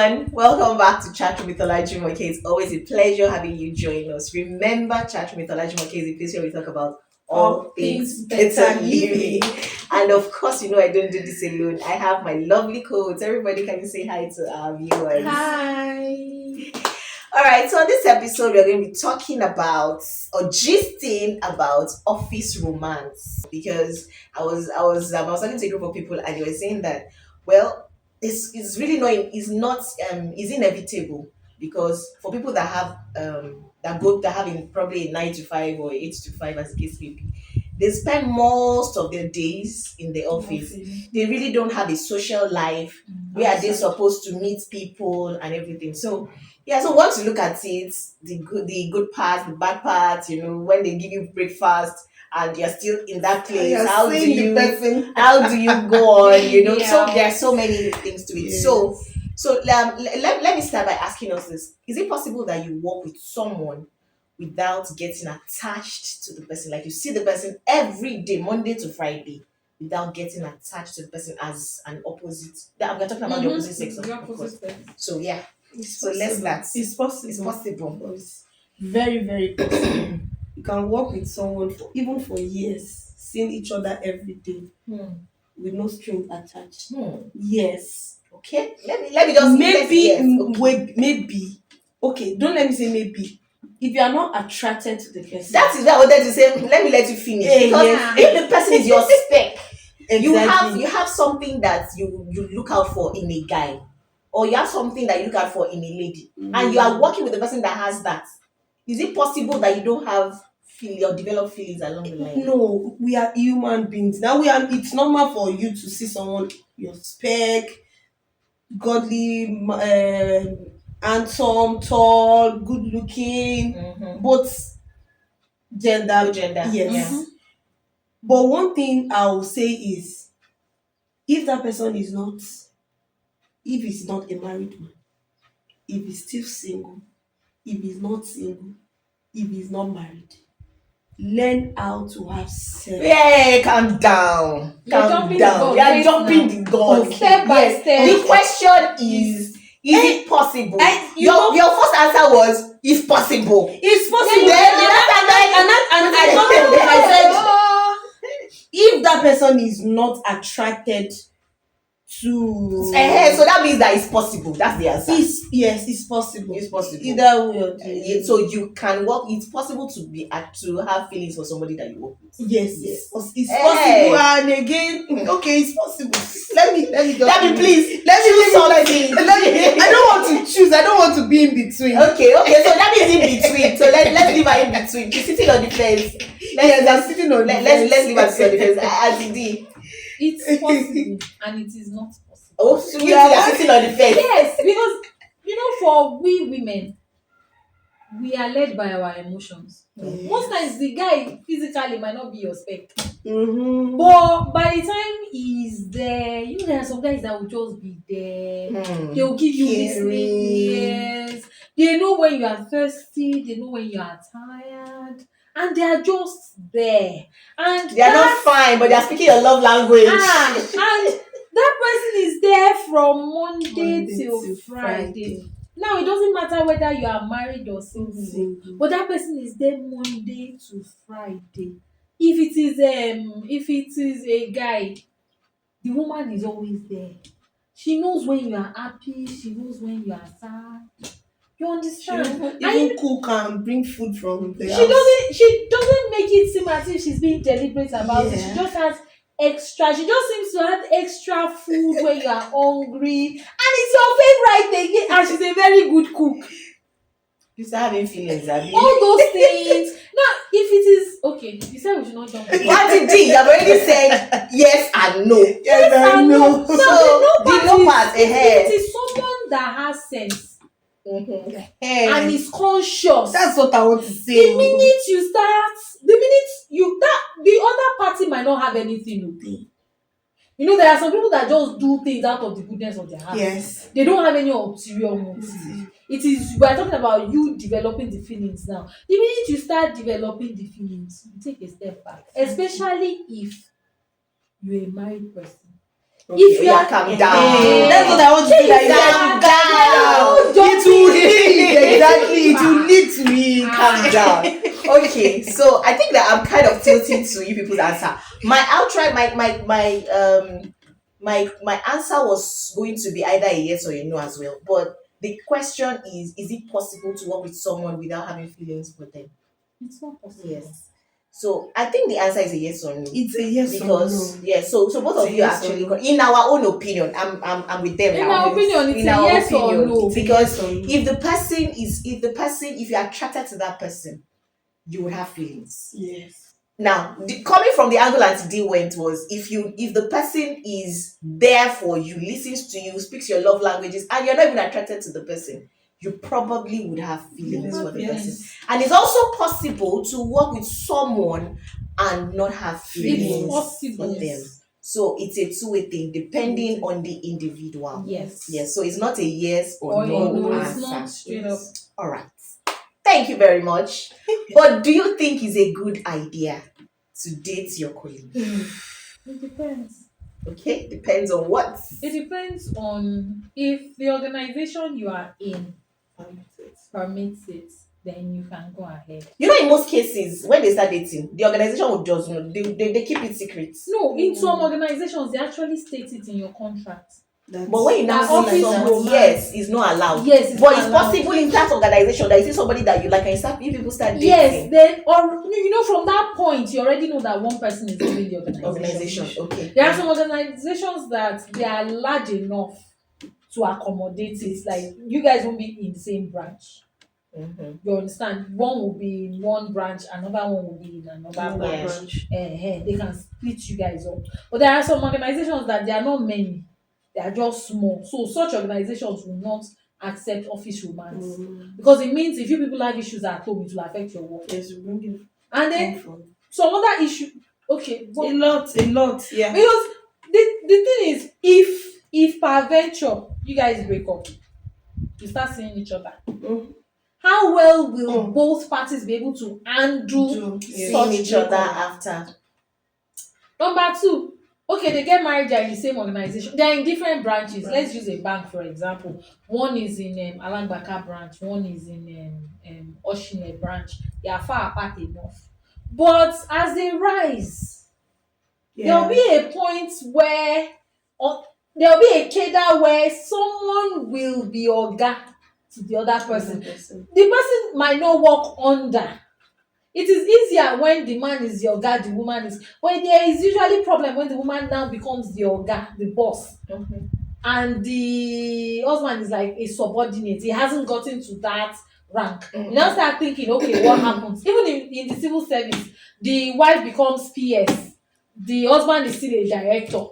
everyone. Welcome back to Chat Mythology Moke. It's always a pleasure having you join us. Remember, Chat Mythology Moke is a place where we talk about all things better living. And of course, I don't do this alone. I have my lovely co-hosts. Everybody, can you say hi to our viewers? Hi. All right, so on this episode, we're going to be talking about or gisting about office romance because I was talking to a group of people and they were saying that well, it's really not it's inevitable because for people that have that have in probably a 9 to 5 or 8 to 5 as the case may be, they spend most of their days in the office. They really don't have a social life where are they supposed to meet people and everything. So yeah, so once you look at it, the good part, the bad part, when they give you breakfast and you're still in that place, You're how do seeing the you person. how do you go on? So Yeah. there are so many things to it. Yes. So let me start by asking us this: is it possible that you work with someone without getting attached to the person? Like you see the person every day, Monday to Friday, without getting attached to the person as an opposite. We're talking about the opposite sex, The of course. opposite sex. So yeah, It's so let's possible. start. It's possible. It's possible. It's very, very possible. You can work with someone for even for years, seeing each other every day Hmm. with no strings attached. Hmm. Yes. Okay. Let me just Maybe yes. Okay. wait, maybe. Okay, don't let me say maybe. If you are not attracted to the person. That is what I wanted to say. Let me let you finish because Yes. if the person is your spec, you Exactly. have something that you look out for in a guy, or you have something that you look out for in a lady, and you are working with a person that has that. Is it possible that you don't have feel or develop feelings along the line? No, we are human beings. Now it's normal for you to see someone your spec, godly, handsome, tall, good looking, Mm-hmm. both gender. Gender. Yes. Yeah. But one thing I will say is if that person is not, if he's not a married man, if he's still single, if he's not single, if he's not married, learn how to have sex. Yeah, calm down. You're Calm jumping the down. gun. You are Wait jumping now. the gun. Okay. Step by Yes. step. The question is it possible? Your first answer was it's possible. It's possible. Then And I told you, I said, if that person is not attracted to So that means that it's possible. That's the answer. it's possible. It's possible. Either way or the So you can work. It's possible to have feelings for somebody that you work with. yes, Yes. it's Hey. possible. And again, okay, it's possible. Let me just Let me please. let me choose something. I don't want to choose. I don't want to be in between. Okay. So that means in between. So let's leave her in between. She's sitting on the fence. I'm sitting on. Let's leave her to on the fence. As it did. It's possible and it is not possible. Oh, so you're sitting on the fence. Yes, because for we women, we are led by our emotions. Most times the guy physically might not be your spec. Mm-hmm. But by the time he's there, there are some guys that will just be there. They will give you listening ears. They know when you are thirsty. They know when you are tired. And they are just there. And They are not fine, but they are speaking your love language. and that person is there from Monday till Friday. Now it doesn't matter whether you are married or single, but that person is there Monday to Friday. If it is a guy, the woman is always there. She knows when you are happy, she knows when you are sad. You She understand? even cook and bring food from the house. She doesn't make it seem as if she's being deliberate about it. She just has extra. She just seems to have extra food when you are hungry, and it's your favorite again. And she's a very good cook. You start having feelings, Abby. All those things. Now, if it is okay, you said we should not jump. What did you have already said yes and no. Yes, I know. So the no part ahead. It is someone that has sense. Mm-hmm. And is conscious. That's what I want to say. The minute the other party might not have anything to do. There are some people that just do things out of the goodness of their heart. Yes. They don't have any ulterior motive. We're talking about you developing the feelings now. The minute you start developing the feelings, you take a step back. Especially if you're a married person. Okay, If you yeah, are calm Hey, down. that's what I want to say. Calm down. It will lead, exactly. It will lead to it. Calm down. Okay, so I think that I'm kind of tilting to you people's answer. My outright, my answer was going to be either a yes or a no as well. But the question is it possible to work with someone without having feelings for them? it's not possible. Yes. So I think the answer is a yes or no. It's a yes Because or no. yeah, so both It's of a you yes or actually no. in our own opinion, I'm with them In now. our opinion, it's In a our yes or opinion, no. because Yes or no. if you're attracted to that person, you would have feelings. Yes. Now, coming from the angle Auntie D went was if the person is there for you, listens to you, speaks your love languages, and you're not even attracted to the person, you probably would have feelings for the person. Yes. And it's also possible to work with someone and not have feelings It's possible. for them. So it's a two-way thing depending on the individual. Yes. Yes. So it's not a yes or Or no no, it's answer. not straight up. All right. Thank you very much. But do you think it's a good idea to date your colleague? It depends. Okay, depends on what. It depends on if the organization you are in permits it, then you can go ahead. You know, in most cases, when they start dating, the organization will just know. They keep it secret. No, in some organizations, they actually state it in your contract. But when you now That see office someone, romance. yes, it's not allowed. Yes, it's But not it's allowed. possible in that organization that you see somebody that you like and you people start dating. Yes, then or from that point you already know that one person is leaving the Organization, okay. There are some organizations that they are large enough to accommodate it. Like you guys won't be in the same branch. Mm-hmm. You understand? One will be in one branch, another one will be in another branch. They can split you guys up. But there are some organizations that they are not many. They are just small. So such organizations will not accept office romance. Because it means if you people have issues at home, it will affect your work. Yes, we bring it. And then some other issue. Okay. A lot, yeah. Because the thing is, if peradventure you guys break up, you start seeing each other. How well will both parties be able to handle Seeing each other after? Number two, okay, they get married, they're in the same organization. They're in different branches. Let's use a bank, for example. One is in Alangbaka branch, one is in Oshine branch. They are far apart enough. But as they rise, there'll be a point where there'll be a cadre where someone will be oga to the other person. The person might not work under. It is easier when the man is the oga, the woman is. But there is usually problem when the woman now becomes the oga, the boss, and the husband is like a subordinate. He hasn't gotten to that rank. You now start thinking, okay, what happens? Even in the civil service, the wife becomes PS, the husband is still a director.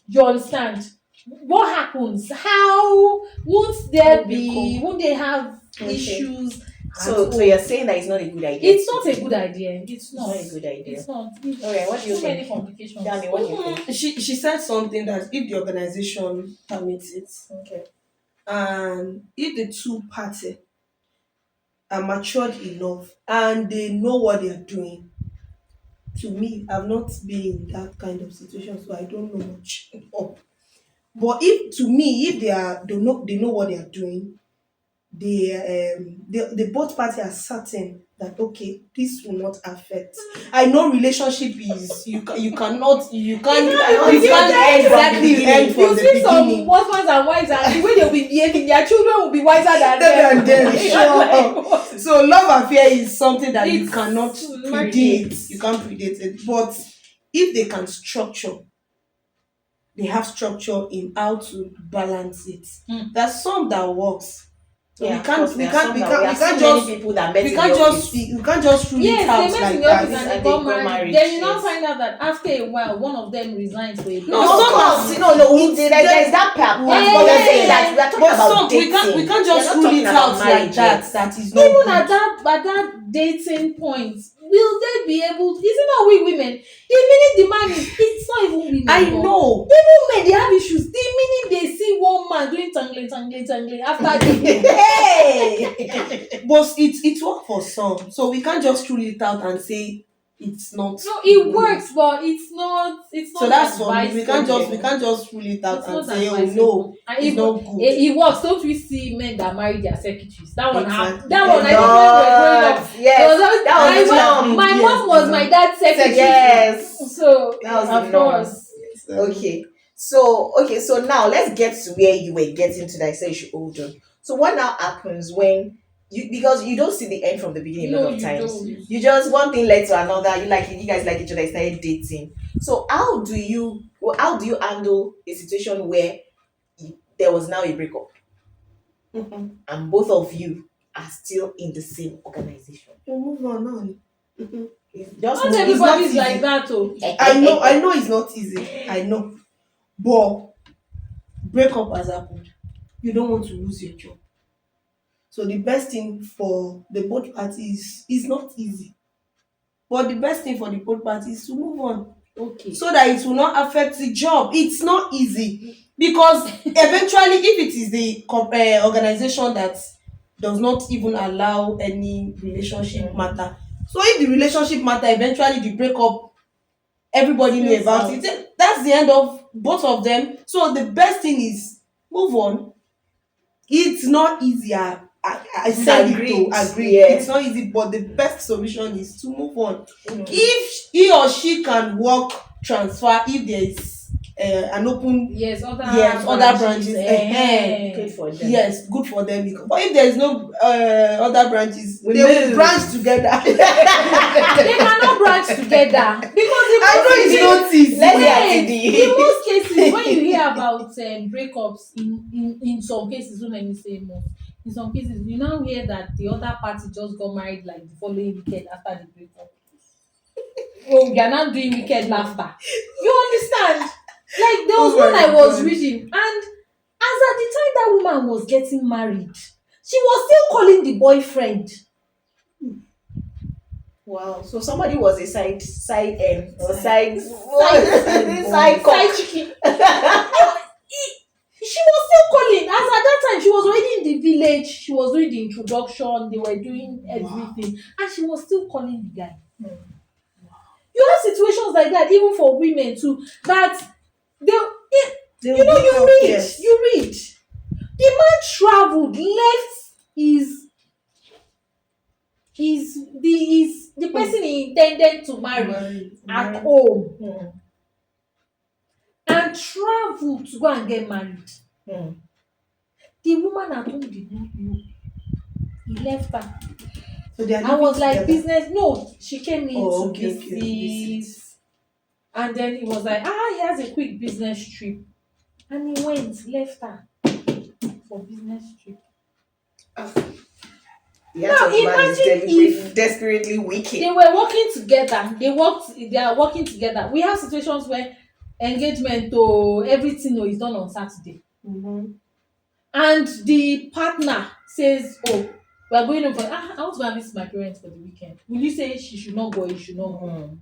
You understand? What happens? How won't they have issues? So you're saying that it's not a good idea? It's not a good idea. It's not a good idea. It's not. Okay, what do you too think? Many complications. Tell me, what do you think? She said something that if the organization permits it, Okay. and if the two parties are matured enough and they know what they are doing. To me, I've not been in that kind of situation, so I don't know much. But if they know what they are doing, the both parties are certain that okay, this will not affect. I know relationship is you can't exactly end from You the see some beginning. husbands and wives, and the way they'll be behaving, their children will be wiser than them. Sure. So love affair is something that you It's cannot predict. You can't predict it. But if they can structure, they have structure in how to balance it. There's some that works. So we can't just people that met we in can't the just office. we can't just rule it out they met like in the office that. and they got married. Then you now find out that after a while, one of them resigns for a No, of course. No, there's that part. But we're saying that we're talking about dating. We can't just rule it out like that. That is not even good. at that dating point. Will they be able? Is it not we women? The minute the man it's not even women. I know. Even men, they have issues. The minute they see one man doing tangling after the But it works for some. So we can't just rule it out and say No, even it good. works, but it's So not that's for me. We advisable. can't just rule it out It's and not say, oh no, advisable. And it's it, not good. it works. Don't we see men that marry their secretaries? That one happened. Exactly. That one, A I think when we were growing lot. up, there was Yes, always, that was the norm. my Yes, mom the was my norm. dad's secretary. Yes, So that was the of norm. course, So Okay. So now let's get to where you were getting to that I said you should hold on. So what now happens when you, because you don't see the end from the beginning a no, lot of you times. don't. You just one thing led to another, you guys like each other, you started dating. So how do you handle a situation where there was now a breakup mhm. and both of you are still in the same organization? You move on. On. Mhm. Just Not move. It's not everybody's like easy. that. Oh, I know it's not easy. I know. But breakup has happened. You don't want to lose your job. So the best thing for the both parties is not easy. But the best thing for the both parties is to move on okay. so that it will not affect the job. It's not easy because eventually, if it is the organization that does not even allow any relationship Mhm. matter, so if the relationship matter eventually the breakup everybody knew Spills about out. it, then that's the end of both of them. So the best thing is move on. It's not easy. I said it to Agreed. agreed. It's Yeah. not easy, but the best solution is to move on. Mm. If he or she can work transfer, if there is an open, Yes, other yes, other branches. branches, Good for them. yes, good for them. But if there is no other branches, We they will branch move. together. They cannot branch together because in I most know it's cases, not easy. Let's hear wait, in TD. most cases when you hear about breakups, in some cases, don't let me say most, in some cases you now hear that the other party just got married like the following weekend after the breakup. Oh, you are now doing wicked laughter. You understand? Like there was Oh one my I was god. reading, and as at the time that woman was getting married, she was still calling the boyfriend Wow. So somebody was a side end or Side, side side side boy. cock. side chicken. She was still calling as at that time she was already in the village, she was doing the introduction, they were doing Wow. everything, and she was still calling the guy. You have situations like that even for women too, that they They you will know break you up, read yes. you read the man traveled, left the Hmm. person he intended to marry Married, at married. home, Hmm. and traveled to go and get married. Hmm. The woman at home did not know. He left her. So they are I living was like, together. business? No, she came in Oh, to okay, okay. Visit. visit, and then he was like, he has a quick business trip, and he went, left her for business trip. The heart Now of man is imagine if desperately they wicked. were working together, they are working together. We have situations where engagement or everything is done on Saturday, Mm-hmm. and the partner says, oh, we are going over, I want to go and visit my parents for the weekend. Will you say she should not go or he should not go? Hmm.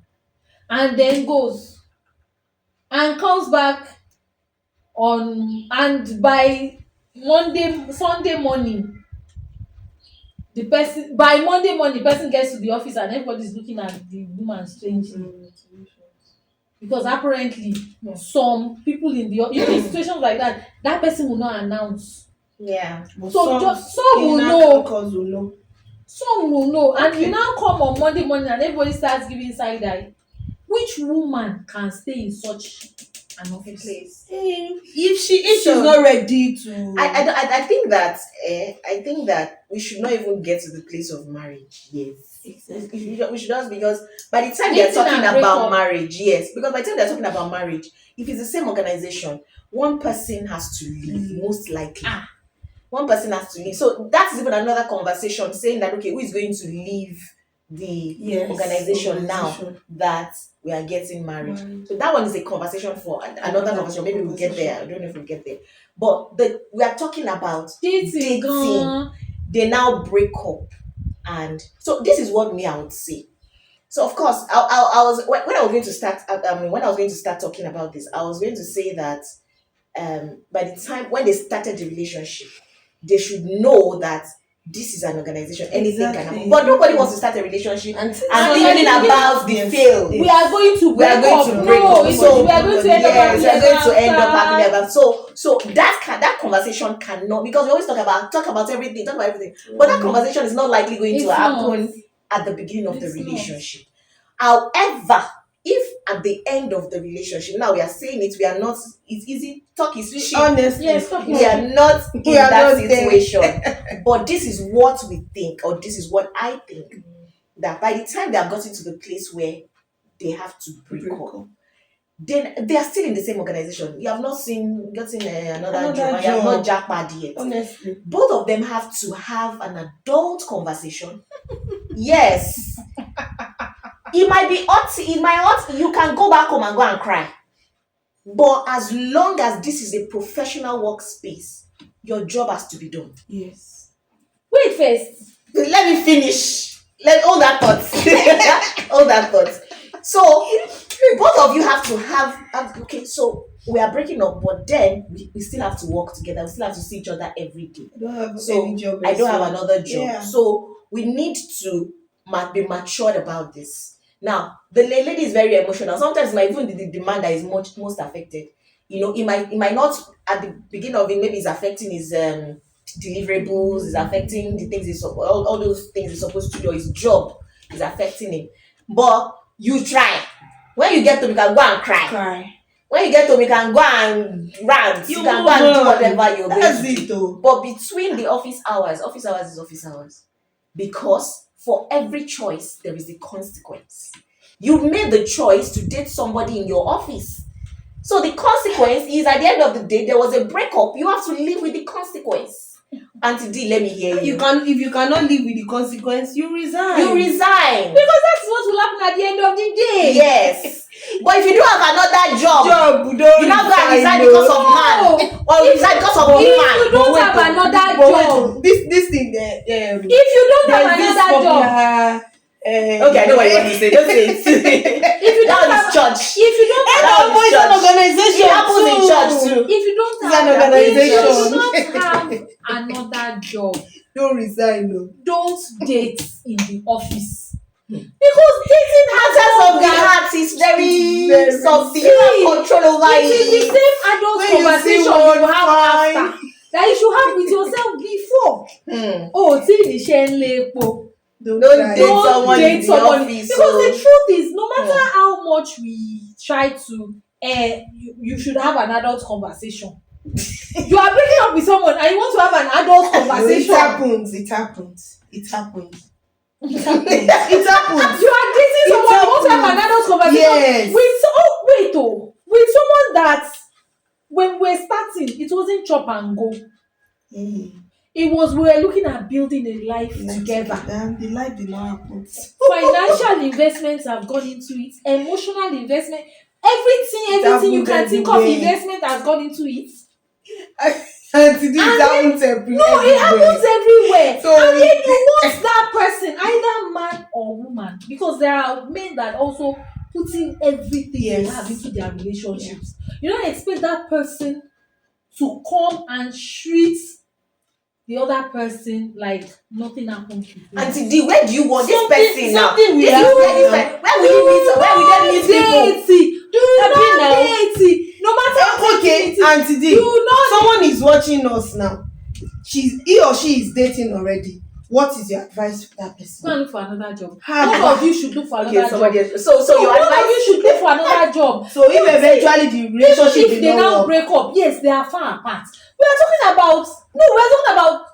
And then goes and comes back on, and by Sunday morning, the person gets to the office and everybody's looking at the woman strangely, because apparently Hmm. some people in the in situations like that, that person will not announce. Yeah. But So some just some will inner know, caucus will know. and you Okay. now come on Monday morning and everybody starts giving side eye. Which woman can stay in such an A office? place. If she's So not ready to, I think that I think that we should not even get to the place of marriage. Yes. exactly. We should just, because by the time they're Dating talking and about breakup. marriage, yes, because by the time they're talking about marriage, if it's the same organization, one person has to leave, most likely. Ah, One person has to leave. So that's even another conversation saying that, okay, who is going to leave the Yes, organization now organization. that we are getting married? Married. So that one is a conversation for another Another conversation. Maybe we'll get there. conversation. I don't know if we'll get there. But we are talking about dating dating. gan. They now break up. And so this is what me I would say. So of course, I was when I was going to start. I mean, when I was going to start talking about this, I was going to say that by the time when they started the relationship, they should know that this is an organization. Anything can happen. Exactly. But nobody wants to start a relationship And thinking about the fail. We are going to We break are going up. to break No, up. it's So we are going to end up yes, we are going to end up happily happily ever ever. So that conversation cannot, because we always talk about everything, talk about everything. But that conversation is not likely going It's to not. happen at the beginning of the It's not. relationship. However, if at the end of the relationship, now we are saying it, we are not. It's easy. Talk is cheap. honestly, Yes, talk We are not in We are that not there. situation. But this is what we think, or this is what I think, that by the time they have gotten to the place where they have to break up, then they are still in the same organization. You have not gotten another job, and you have not jackpot yet. honestly. Both of them have to have an adult conversation. Yes. It might be hot, it might hot, you can go back home and go and cry. But as long as this is a professional workspace, your job has to be done. Yes. Wait first. Let me finish. Let hold that thought. Hold that thought. So both of you have to have okay, so we are breaking up, but then we still have to work together. We still have to see each other every day. I don't have So any job. I don't have another job. Yeah. So we need to be matured about this. Now, the lady is very emotional. Sometimes it might even be the man that is most affected. It might not at the beginning of it, maybe it's affecting his deliverables, it's affecting the things all those things he's supposed to do, his job is affecting him. But you try. When you get to, you can go and cry. When you get home, you can go and rant. You can go and do whatever you're going to do. But between the office hours is office hours. Because for every choice, there is a consequence. You made the choice to date somebody in your office. So the consequence is, at the end of the day, there was a breakup. You have to live with the consequence. Auntie D, let me hear you. If you cannot live with the consequence, you resign. Because that's what will happen at the end of the day. Yes. But if you don't have another job, you now go and resign No. because of man, or you resign because of a If woman. you don't have another job, This thing there. if you don't have another job, Okay, I know what you want to say. Don't say it. if you don't That have, is church. if you don't have, That is church. organization. It happens in church too. if you don't It's have, an organization. if you don't have another job, Don't resign, no. don't date in the office. Because dating Matters of the heart is very something. You have control over it is the it. same adult When you conversation see you one have fine. after that you should have with yourself before. Oh, tí níṣẹ́ ń lé epo. Don't try. date someone in the office. Because the truth is, no matter how much we try to, you should have an adult conversation. You are breaking up with someone and you want to have an adult conversation. It happens. It happens. You are dating someone, you want to have an adult conversation. Yes. With someone that when we're starting, it wasn't chop and go. It was, we were looking at building a life together. And the life did not happen. Financial investments have gone into it. Emotional investment, everything you can think of, investment has gone into it. And to do it happens everywhere. No, it happens everywhere. So and then you want that person, either man or woman, because there are men that also put in everything they have into their relationships. You don't expect that person to come and treat the other person like nothing happened to them. Auntie D, where do you want this person now? Something we have. Where will you meet? Where will they meet people? Do not date. No matter Okay, Auntie D, someone is watching us now. He or she is dating already. What is your advice for that person? Go and look for another job. Both of you should look for another job. So your both advice, of you should look for another job. So if eventually the relationship if they now break up, yes, they are far apart. We're talking about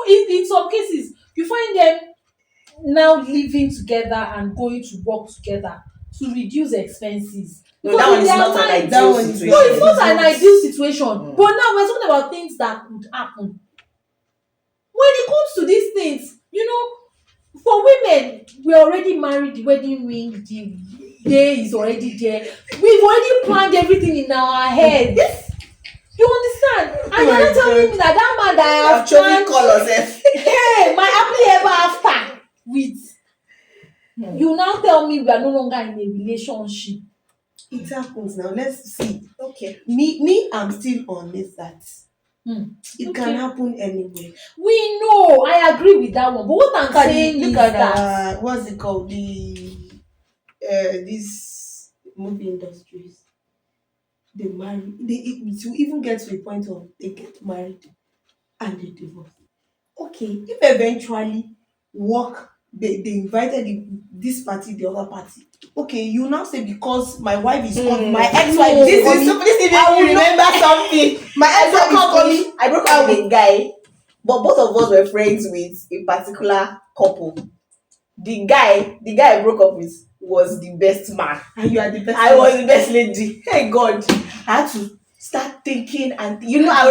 in some cases you find them now living together and going to work together to reduce expenses. No, that one is not an ideal situation. No, it's not an ideal situation. But now we're talking about things that could happen. When it comes to these things, for women, we're already married, the wedding ring, the day is already there. We've already planned everything in our heads. You understand? And you're not telling me that man that I have planned, hey, my happily ever after with, you now tell me we are no longer in a relationship. It happens now. Let's see. Okay. Me, I'm still on this that Hmm. It can Okay. happen anywhere. We know. I agree with that one. But what I'm saying Look is at that what's it called? These movie industries. They marry. To even get to a point of they get married and they divorce. Okay, if eventually work they invited this party, the other party. Okay, you now say because my wife is coming, my ex-wife No. is This is coming. so this is I making will me not. remember something. My ex-wife is coming. I broke I up with will. a guy, but both of us were friends with a particular couple. The guy I broke up with was the best man. And you are the best. I was the best lady. Hey God, I had to start thinking, and I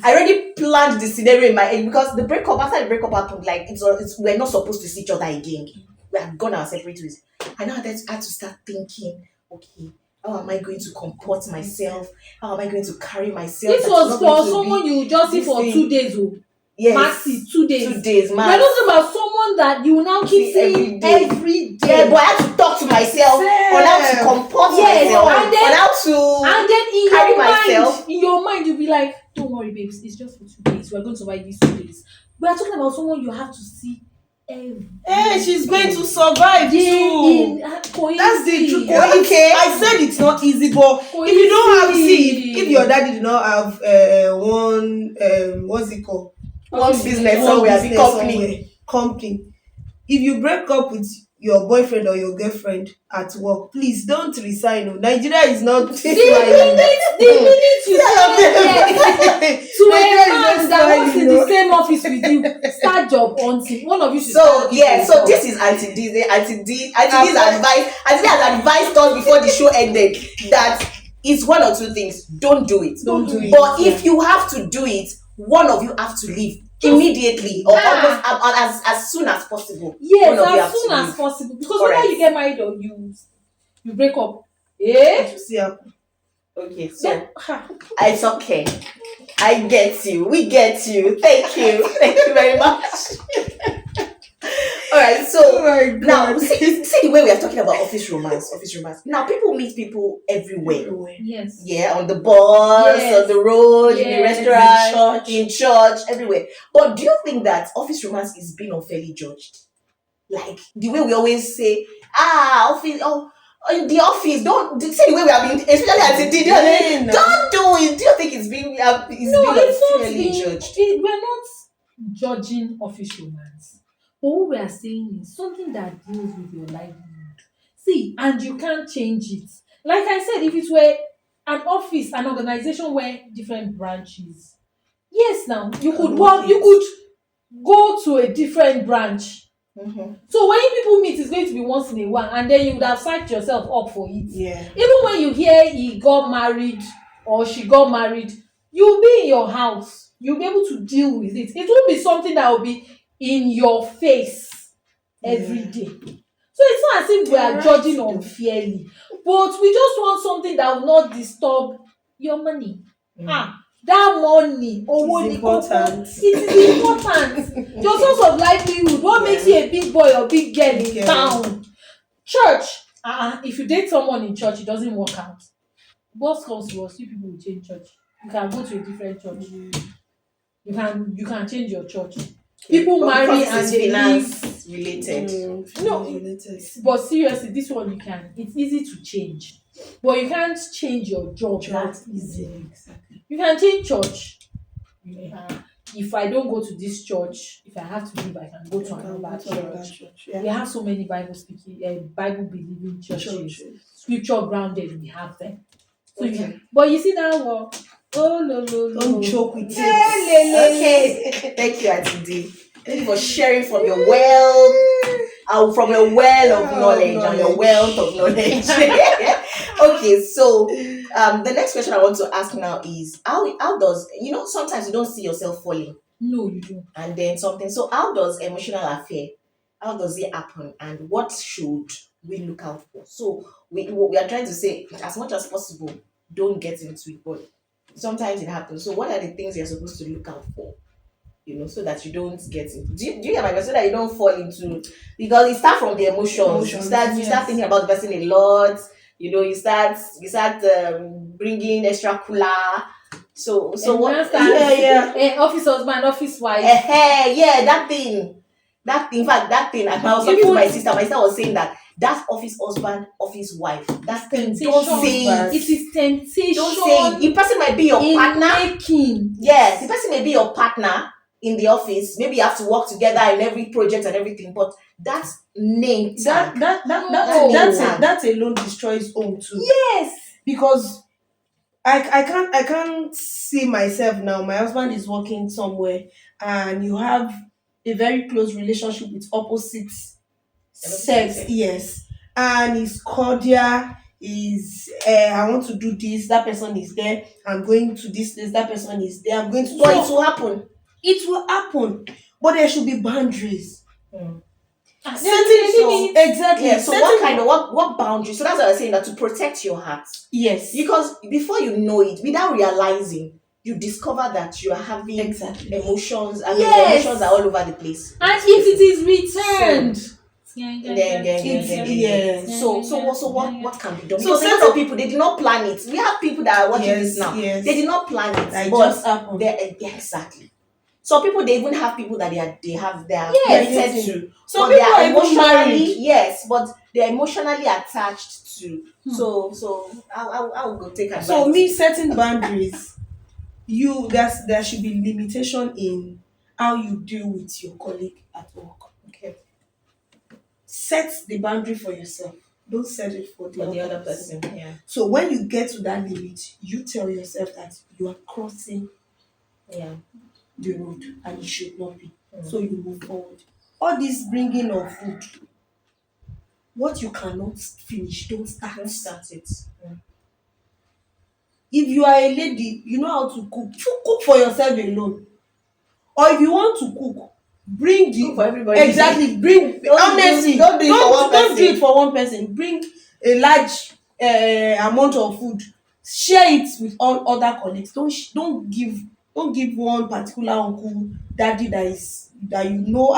already planned the scenario in my head because the breakup after the breakup happened, like we're not supposed to see each other again. We had gone our separate ways. And now I had to start thinking, okay, how am I going to comport myself? How am I going to carry myself? this That's was not going for to someone be you just see this for thing. 2 days. Oh. Yes, Maxi, 2 days. 2 days, We're max. talking about someone that you will now keep See every seeing day. every day. Yeah, but I had to talk to myself on how to comport Yes, myself, and then- on how to And then carry myself. in your mind, you'll be like, don't worry, babes, it's just for 2 days. We're going to survive these 2 days. We are talking about someone you have to see every Hey, she's going to day. survive Day too. in, That's the truth. Yeah, okay. I said it's not easy, but if you don't have, see, if your daddy did not have one what's it called? One business One somewhere, the business company. somewhere, company. If you break up with your boyfriend or your girlfriend at work, please don't resign. Oh. Nigeria is not the minute you say yes to a man that works in the same office with you, start job hunting. One of you should So start yeah, looking so for this a is job. Auntie D's advice. Auntie D has advised us before the show ended that it's one or two things. Don't do it. Don't do it. But if you have to do it, one of you have to leave immediately or almost as soon as possible. One Yes, of you as have soon to as leave. possible. Because Correct. whether you get married or you break up, eh? Okay, so Then, it's okay. I get you. We get you. Thank you. Thank you very much. All right. So now see the way we are talking about office romance. Office romance. Now people meet people everywhere. yes. Yeah, on the bus, Yes. on the road, in the Yes. restaurant, in church, everywhere. But do you think that office romance is being unfairly judged? Like the way we always say, office, in the office, don't see the way we have been, especially as a teacher. Don't do it. Do you think it's being No, being it's not unfairly being. judged? We're not judging office romance. But what we are saying is something that deals with your livelihood. See, and you can't change it. Like I said, if it were an office, an organization where different branches, yes, now you could work, you could go to a different branch. Mm-hmm. So when people meet, it's going to be once in a while, and then you would have psyched yourself up for it. Yeah. Even when you hear he got married or she got married, you'll be in your house. You'll be able to deal with it. It won't be something that will be in your face every day. So it's not as if we are judging unfairly, but we just want something that will not disturb your money. That money, It's important. it is important. Your source of livelihood. What makes you a big boy or big girl in town? Church. If you date someone in church, it doesn't work out. Worst comes to worst, you people will change church. You can go to a different church. You can change your church. People But marry because and it's they finance leave. related. No, but seriously, this one you can. It's easy to change, but you can't change your job that easily. Exactly. You can change church. If I don't go to this church, if I have to leave, I can go to another church. We have so many Bible speaking, Bible believing churches, scripture grounded. We have them. So but you see that one. Oh no. Don't joke with it. Okay. Thank you, Auntie D. Thank you for sharing from your from your well of knowledge and your wealth of knowledge. Okay, so the next question I want to ask now is how does sometimes you don't see yourself falling. No, you don't. And then something. So how does emotional affair? How does it happen? And what should we look out for? So we are trying to say as much as possible, don't get into it, but sometimes it happens. So what are the things you're supposed to look out for? So that you don't get into. Do you get my question? So that you don't fall into, because it starts from the emotions. You start thinking about the person a lot. You start bringing extra cooler. So And what? now start office husband, office wife. Yeah, that thing. In fact, that thing. I was talking to my sister. My sister was saying that office husband, office wife. That thing. Don't say Temptation. it. It is temptation. Don't say it. The person might be your in partner. making. Yes, the person may be your partner in the office. Maybe you have to work together in every project and everything. But that's name tag. That alone destroys home too. Yes. Because I can't see myself now. My husband is working somewhere, and you have a very close relationship with opposite sex. Yes, and he's cordial. Is I want to do this. That person is there. I'm going to this place. That person is there. I'm going to. But it will happen. It will happen, but there should be boundaries. Mm. Exactly. Yeah. So what kind of what boundaries? So that's what I was saying, that to protect your heart. Yes. Because before you know it, without realizing, you discover that you are having emotions, and the emotions are all over the place. And if it is returned, so what can be done? Because a lot of people, they did not plan it. We have people that are watching this now. They did not plan it. It but just happened. Exactly. Some people, they even have people that they are committed to. Some but people they are are even married. Yes, but they are emotionally attached to. So I'll go take advice. So me setting boundaries, there should be limitation in how you deal with your colleague at work. Okay. Set the boundary for yourself. Don't set it for the other person. Yeah. So when you get to that limit, you tell yourself that you are crossing the road and it should not be. So you move forward. All this bringing of food, what you cannot finish, don't start. Don't start it. If you are a lady, you know how to cook. You cook for yourself alone. Or if you want to cook, bring Cook for everybody. Exactly. Honestly, don't do it for one person. Bring a large amount of food. Share it with all other colleagues. Don't give one particular uncle, daddy that you know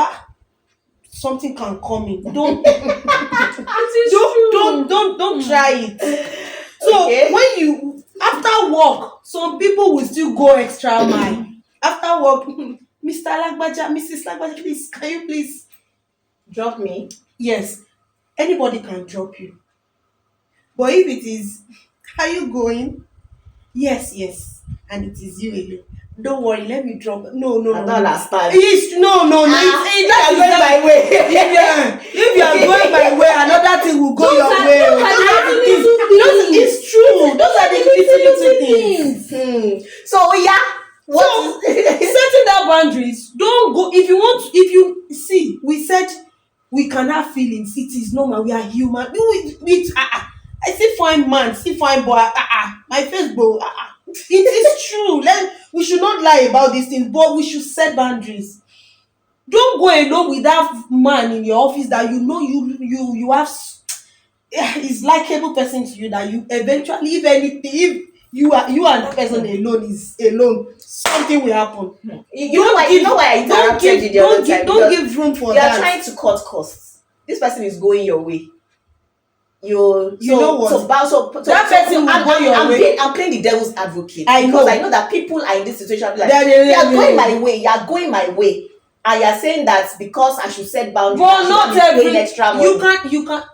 something can come in. Don't try it. So when you after work, some people will still go extra mile. After work, Mr. Lagbaja, Mrs. Lagbaja, please, can you please drop me? Yes, anybody can drop you. But if it is, are you going? Yes, and it is you alone. Don't worry, let me drop. No. I don't understand. No. That is going my way. If you are going my way, another thing will go your way. It's true. Those are the little things. So yeah. Setting that boundaries. Don't go if you want. If you see, we said we can have feelings. It is normal. We are human. I see fine man, see fine boy. My face bro. It is true. We should not lie about these things, but we should set boundaries. Don't go alone with that man in your office that you know you have is likable person to you, that you eventually, if you and that person alone, something will happen. You know why I interrupted you the other time? Don't give room for that. You are trying to cut costs. This person is going your way. You know what? So that person will go your way. I'm playing the devil's advocate. I know that people are in this situation. Like, you are going my way. You are going my way. And you're saying that because I should set boundaries, but not every extra money. You can't.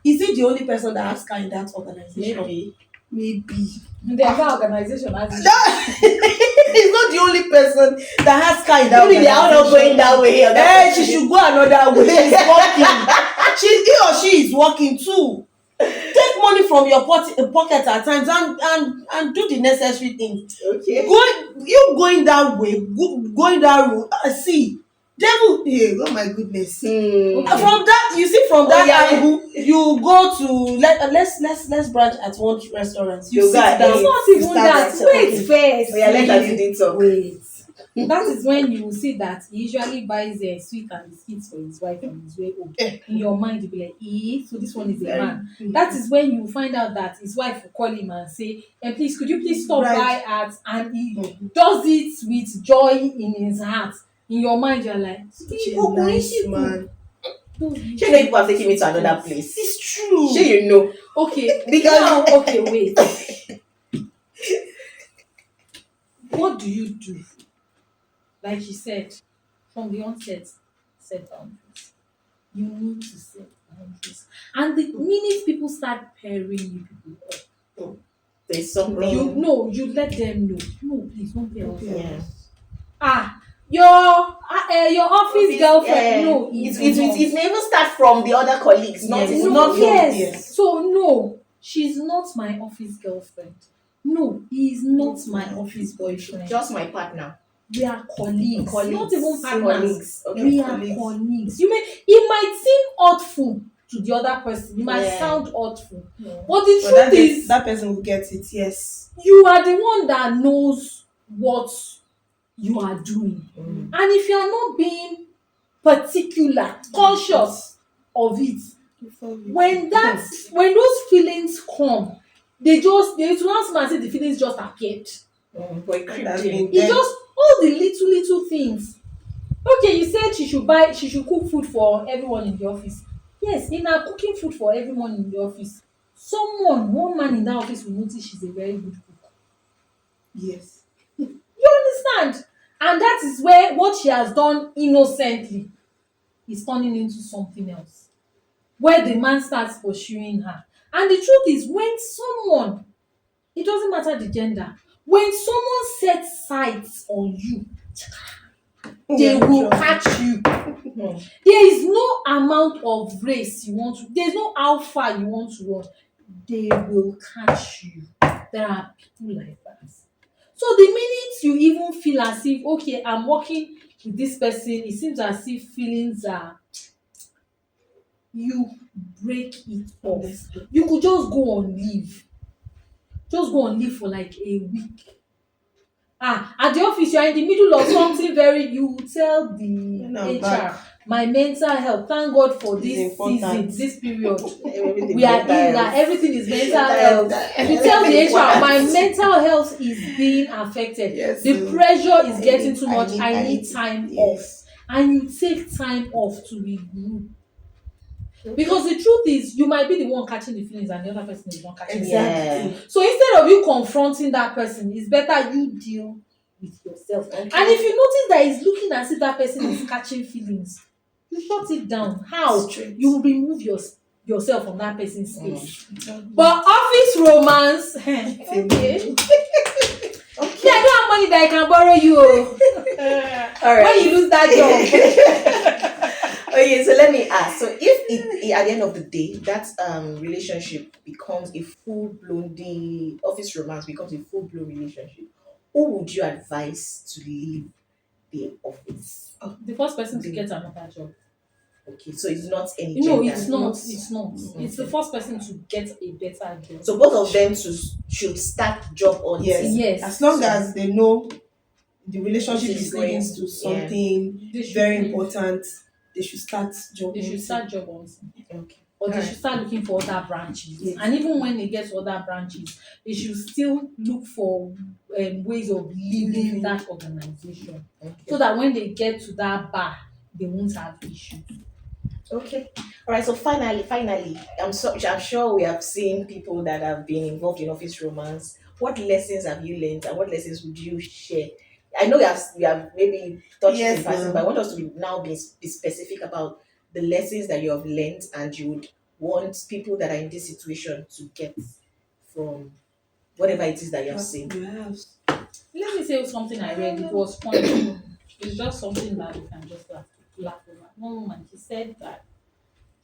Is it the only person that has car in that organization? Maybe. The other organization has It's not the only person that has car in that organization. Maybe they are not going that way. She should go another way. She's working. He or she is working too. Take money from your pocket at times and do the necessary things. Okay. Going that way, going that route. See, devil. Oh my goodness. From that angle, you go to let's branch at one restaurant. You sit down. It's not even that. Wait first. Wait. That is when you will see that he usually buys sweet and biscuits for his wife on his way home. In your mind, you'll be like, so this one is a man. That is when you find out that his wife will call him and say, please, could you please stop by at, and he does it with joy in his heart. In your mind, you're like, nice man. She know people are taking me to another place. It's true. She Okay. Because wait. what do you do? Like you said, from the onset, set boundaries. You need to set boundaries. And the minute people start pairing you people up, There's you something. no, you let them know. No, please don't pair us up. Yeah. Ah, your office girlfriend. No, it, it's it, not. it, it may even start from the other colleagues, not Yes. even No, from yes. yes. So no, she's not my office girlfriend. No, he is not Not my my office boyfriend. just my partner. We are colleagues, not even partners. Colleagues. Okay. We are colleagues. It might seem hurtful to the other person. It might Yeah. sound hurtful. Yeah. But the But truth is, that person will get it. Yes. you are the one that knows what you are doing. Mm. And if you are not being particular, conscious of it, when those feelings come, they will not seem as if the feelings just appeared. But it creeped That's in. been It's just all the little things. Okay, you said she should cook food for everyone in the office. Yes, in her cooking food for everyone in the office, one man in that office will notice she's a very good cook. Yes. You understand? And that is where what she has done innocently is turning into something else, where the man starts pursuing her. And the truth is, when someone, it doesn't matter the gender, when someone sets sights on you, they will catch you. There is no amount of race you want to, there's no how far you want to run, they will catch you. There are people like that. So the minute you even feel as if, okay, I'm working with this person, it seems as if feelings are, you break it off. You could just go on leave. Just go on leave for like a week. At the office, you are in the middle of something very, you tell the I'm HR, back. my mental health, thank God for It's this important. season, this period Everything we are in, mental that health. everything is mental Mental health. health. You tell the Everything HR, my important. mental health is being affected. Yes. The pressure is I getting need- too I much. need- I I need need- time off. yes. And you take time off to regroup. Because the truth is, you might be the one catching the feelings and the other person is not catching the feelings. Exactly. So instead of you confronting that person, it's better you deal with yourself. Okay. And if you notice that it's looking as if that person is catching feelings, you shut it down. How? Straight. You remove yourself from that person's space. Exactly. But office romance, okay. Yeah, I don't have money that I can borrow you. All right. When you lose that job. Okay, so let me ask. So if at the end of the day that relationship becomes a full blown, the office romance becomes a full blown relationship, who would you advise to leave the office? The first person to get another job. Okay, so it's not any No, gender. it's not. It's not. Okay. It's the first person to get a better job. So both of them should start job on Yes. Yes. As long as they know the relationship This is is leading going- to something They should very leave. important, they should start job. They should hunting. start job hunting. Okay. Or they Alright. should start looking for other branches. Yes. And even when they get to other branches, they should still look for ways of leaving that organization, Okay. so that when they get to that bar, they won't have issues. Okay. All right. So finally, I'm sure we have seen people that have been involved in office romance. What lessons have you learned, and what lessons would you share? I know we have maybe touched Yes, in passing, ma'am. but I want us to be specific about the lessons that you have learned, and you would want people that are in this situation to get from whatever it is that you have seen. You have. Let me say something I read. It was funny. It's just something that we can just laugh over. One woman, she said that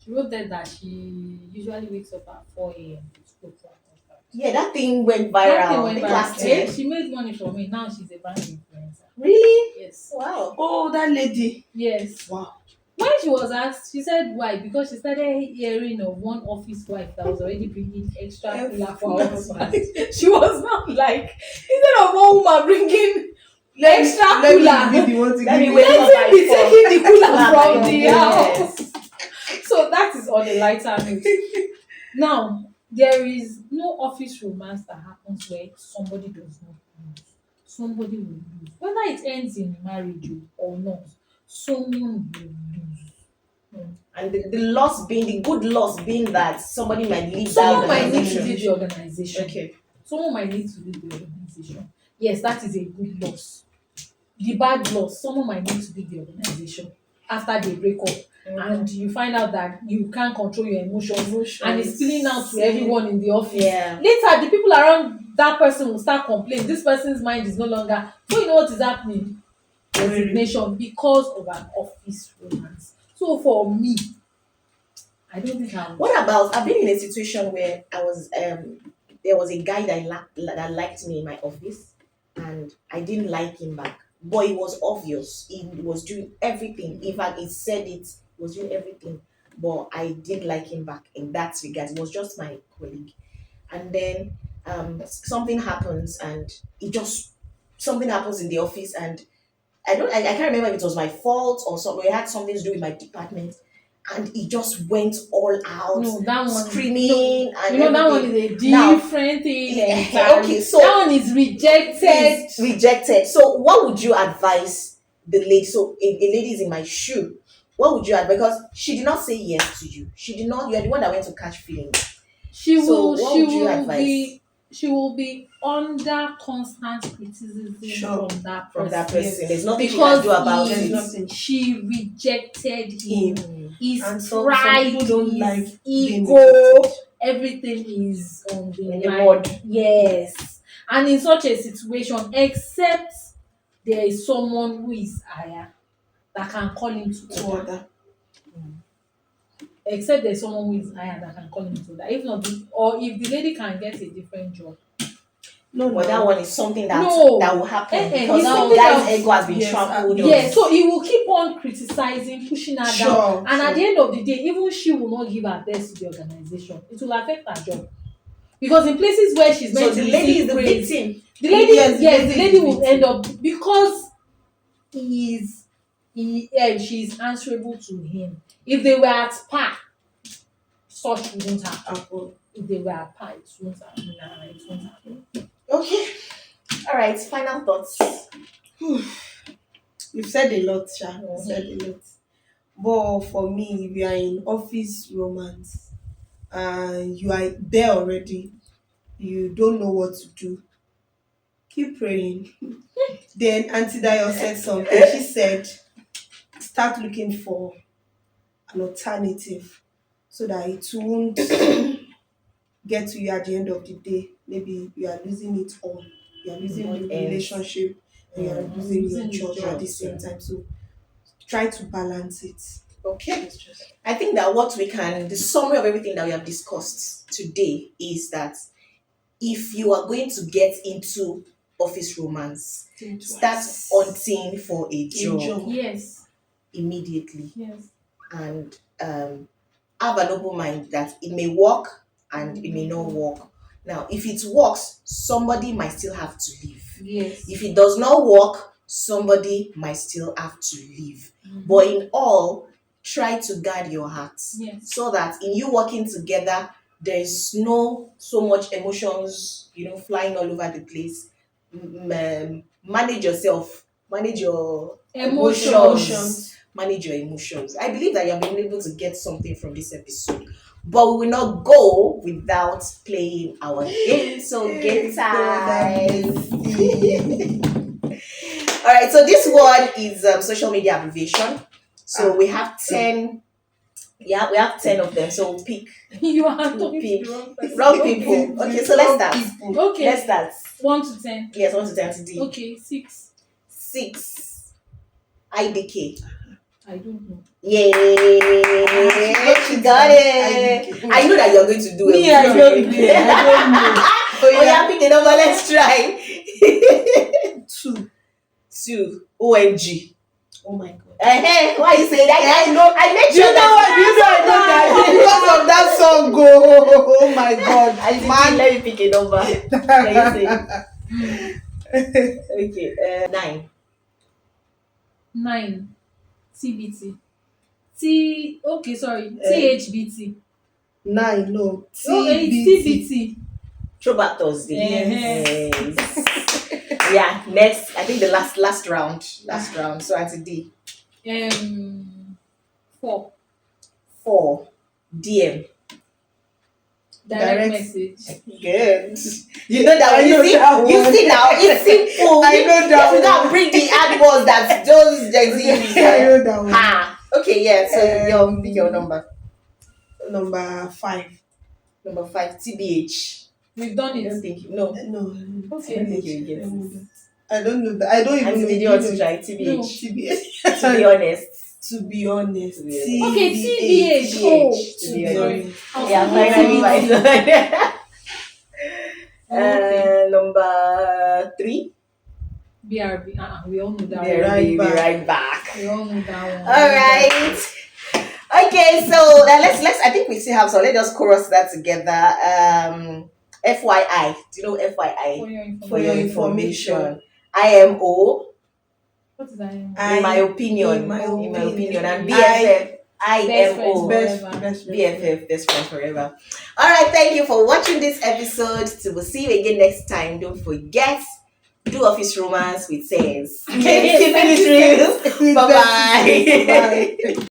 she wrote there that she usually wakes up at 4 a.m. to go to her husband. Yeah, that thing went viral. That thing I went think viral. last Yeah, year. she made money from it. Now she's a brand influencer. Really? Yes. Wow. Oh, that lady. Yes. Wow. When she was asked, she said why? Because she started hearing of one office wife that was already bringing extra cooler for her husband. She was not like, instead of one woman bringing extra cooler, Let me be the one to Let me give wait you. for let him be my phone. taking the cooler Ah, from the yes. house. So that is on a lighter note. Now, there is no office romance that happens where somebody does not lose. Somebody will lose. Whether it ends in marriage or not, someone will lose. And the loss being the good loss being that somebody might leave Someone that might need to organization. leave the organization. Okay. Someone might need to leave the organization. yes, that is a good loss. The bad loss, someone might need to leave the organization after they break up, and you find out that you can't control your emotions, and it's spilling out to everyone in the office. Yeah. Later, the people around that person will start complaining. This person's mind is no longer. So you know what is happening? Resignation because of an office romance. So for me, I don't think I would. What about, I've been in a situation where I was there was a guy that liked me in my office, and I didn't like him back. But it was obvious. He was doing everything. In fact, he said it, he was doing everything. But I didn't like him back in that regard. It was just my colleague. And then something happens, and it just something happens in the office, and I can't remember if it was my fault or something. It had something to do with my department, and he just went all out, No, that one screaming, and you know that one everything. is a Now, different thing. okay, so that one is rejected. is rejected. So, what would you advise the lady? So, a lady is in my shoe. What would you advise? Because she did not say yes to you. She did not. You are the one that went to catch feelings. She So will. what She would you will advise? be. She will be under constant criticism Sure. from that person. From that person, Yes. there's nothing Because she can do about There's it. nothing. she rejected him. His And some pride, people don't his like being ego, rejected. everything is on the In the line. mud. Yes. And in such a situation, except there is someone who is higher that can call him to order. Order. Except there's someone who is higher that can call him to order. If not, or if the lady can get a different job. No, but that one is something that No. that will happen Eh-eh, because it's the something guy's that- ego has been Yes, trampled on. Yes, so he will keep on criticizing, pushing her Sure, down, and at sure. the end of the day, even she will not give her best to the organization. It will affect her job because in places where she's meant So to the be lady is the praise, victim. the lady, Yes, the yes, the lady lady is will victim. end up because she's answerable to him. If they were at par, such wouldn't happen. If they were at par, it won't happen. Nah, it won't happen. Okay. All right. Final thoughts. You've said a lot, Sha. You've said a lot. But for me, if you are in office romance and you are there already, you don't know what to do, keep praying. Then Auntie Dio said something. She said, start looking for an alternative so that it won't get to you at the end of the day. Maybe you are losing it all. You are losing What the ends? relationship and you are Mm. losing your Losing your job at job, the same yeah. time. So try to balance it. Okay. I think that the summary of everything that we have discussed today is that if you are going to get into office romance, start hunting for a job Yes, immediately, yes. and have an open mind that it may work and it may not work. Now, if it works, somebody might still have to leave. Yes. If it does not work, somebody might still have to leave. But in all, try to guard your heart Yes. so that in you working together, there is no so much emotions, flying all over the place. Manage yourself, manage your Emotions. manage your emotions. I believe that you have been able to get something from this episode, but we will not go without playing our game. So get time. All right. So this one is social media abbreviation. So we have 10. Yeah, we have 10 of them. So we'll pick You are Two talking to pick. the wrong person. wrong people. Okay, so let's start. Okay. Let's start. 1 to 10. Yes, 1 to 10 to D. Okay, 6. 6. IDK. I don't know. Yay! She got it. I know that you're going to do it. Me, I don't know. I don't know. Oh yeah, pick the number. Let's try. 2. 2. OMG. Oh my god. Hey, why you say that? I know. I made You sure know what? You know I know that because of that song. Oh my god. Man, let me pick a number. Can you say? Okay. 9. 9. TBT. Okay, sorry. THBT. 9. No. Oh, it's TBT. Throwback Thursday. Yes. Yeah. Next, I think the last round. Last round. So Auntie D. 4. 4. DM. Direct Direct. message. Good. You know that I one. know that You one. see now, it's simple. I know that You don't one. bring the hard ones that those Gen Z use. I know that one. Ha. Okay, yeah. So pick your number. Number 5. Number 5, TBH. We've done I don't it. think no. No. Okay. I don't think you get it. I don't know that. I don't even And know. did you want to try TBH? No. TBH. To be honest. To be honest. To be honest. Okay, TBH. Oh, To be sorry. honest. I was Yeah, thinking finally TBH. my Okay. number 3. BRB. We all know that There one. Right we back. right back. We all know that one. All right. Okay, so let's. I think we still have. So let's just chorus that together. FYI. Do you know FYI? For your information. For your information. IMO. What is that? In my opinion. in my opinion. And opinion. BFF. Best friends IMO. forever. Best BFF, best friends forever. All right, thank you for watching this episode. So we'll see you again next time. Don't forget, do office romance with sense. Yes, Keeping it real. Bye bye. Bye.